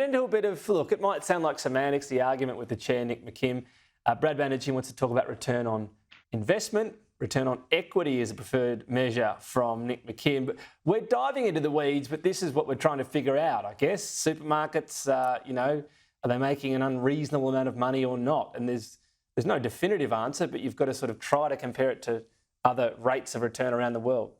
into a bit of, look, it might sound like semantics, the argument with the chair, Nick McKim. Brad Banerjee wants to talk about return on investment. Return on equity is a preferred measure from Nick McKim. But we're diving into the weeds, but this is what we're trying to figure out, I guess. Supermarkets, are they making an unreasonable amount of money or not? And there's no definitive answer, but you've got to sort of try to compare it to other rates of return around the world.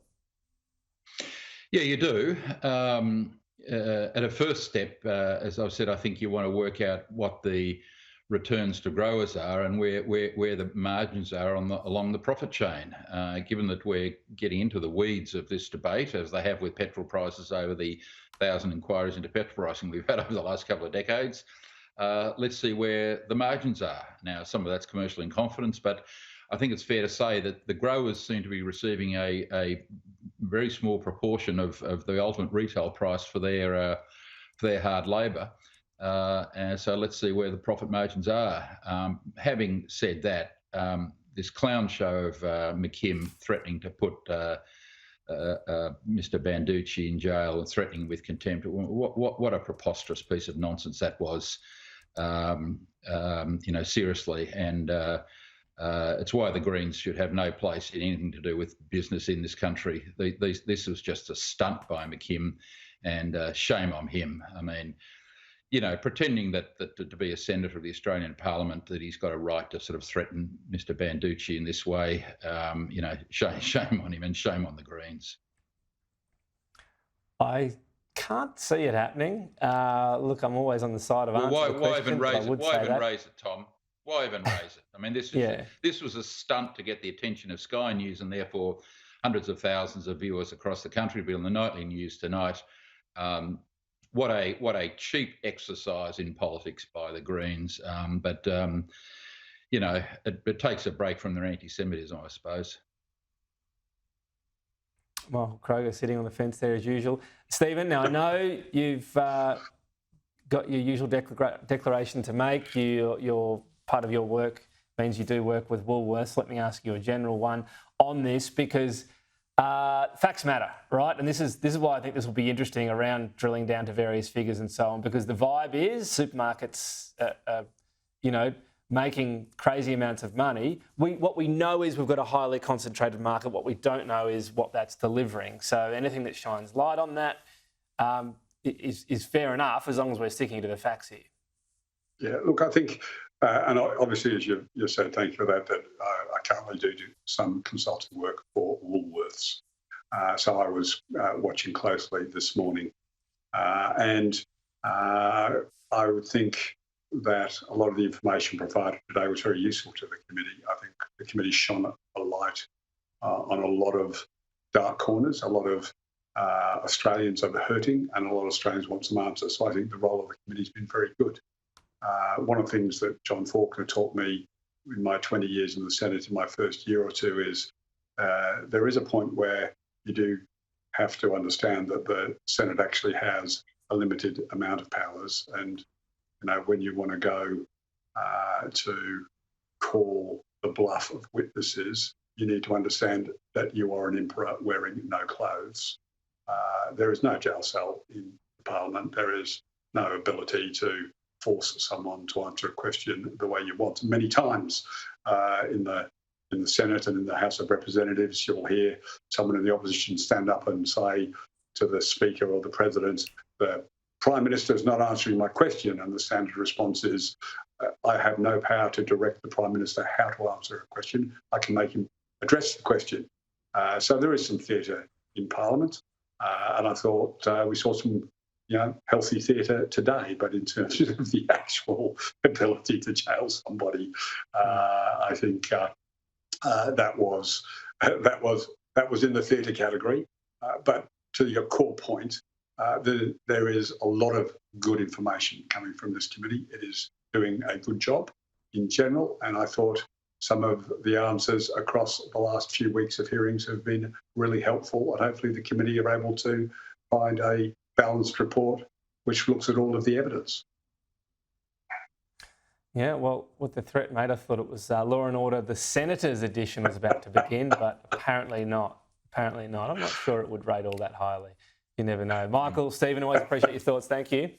Yeah, you do. At a first step, as I've said, I think you want to work out what the returns to growers are and where the margins are along the profit chain. Given that we're getting into the weeds of this debate, as they have with petrol prices over the 1,000 inquiries into petrol pricing we've had over the last couple of decades, let's see where the margins are. Now, some of that's commercial in confidence, but I think it's fair to say that the growers seem to be receiving a very small proportion of the ultimate retail price for their hard labour. And so let's see where the profit margins are. Having said that, this clown show of McKim threatening to put Mr. Banducci in jail and threatening with contempt, what a preposterous piece of nonsense that was, seriously. And it's why the Greens should have no place in anything to do with business in this country. This was just a stunt by McKim, and shame on him. I mean, pretending that to be a senator of the Australian Parliament, that he's got a right to sort of threaten Mr. Banducci in this way, shame on him and shame on the Greens. I can't see it happening. Look, I'm always on the side of answering the question. Why even raise it, Tom? Why even raise it? I mean, this was a stunt to get the attention of Sky News and therefore hundreds of thousands of viewers across the country to be on the nightly news tonight. What a cheap exercise in politics by the Greens. But it takes a break from their anti-Semitism, I suppose. Well, Kroger sitting on the fence there as usual. Stephen, now I know you've got your usual declaration to make. Your part of your work means you do work with Woolworths. Let me ask you a general one on this, because facts matter, right? And this is why I think this will be interesting around drilling down to various figures and so on, because the vibe is supermarkets, making crazy amounts of money. What we know is we've got a highly concentrated market. What we don't know is what that's delivering. So anything that shines light on that is fair enough, as long as we're sticking to the facts here. Yeah, look, I think, and obviously, as you said, thank you for that, I currently do some consulting work for Woolworths. So I was watching closely this morning. And I would think that a lot of the information provided today was very useful to the committee. I think the committee shone a light on a lot of dark corners. A lot of Australians are hurting and a lot of Australians want some answers. So I think the role of the committee has been very good. One of the things that John Faulkner taught me in my 20 years in the Senate in my first year or two is there is a point where you do have to understand that the Senate actually has a limited amount of powers. And, when you want to go to call the bluff of witnesses, you need to understand that you are an emperor wearing no clothes. There is no jail cell in Parliament. There is no ability to force someone to answer a question the way you want. Many times in the Senate and in the House of Representatives, you'll hear someone in the opposition stand up and say to the Speaker or the President, the Prime Minister is not answering my question, and the standard response is, I have no power to direct the Prime Minister how to answer a question. I can make him address the question. So there is some theatre in Parliament, and I thought we saw some healthy theatre today, but in terms of the actual ability to jail somebody, I think that was in the theatre category. But to your core point, there is a lot of good information coming from this committee. It is doing a good job in general, and I thought some of the answers across the last few weeks of hearings have been really helpful, and hopefully the committee are able to find a balanced report which looks at all of the evidence. Yeah, well, with the threat made, I thought it was Law and Order, the Senators edition was about to begin, but apparently not. I'm not sure it would rate all that highly. You never know. Michael, Stephen, always appreciate your thoughts. Thank you.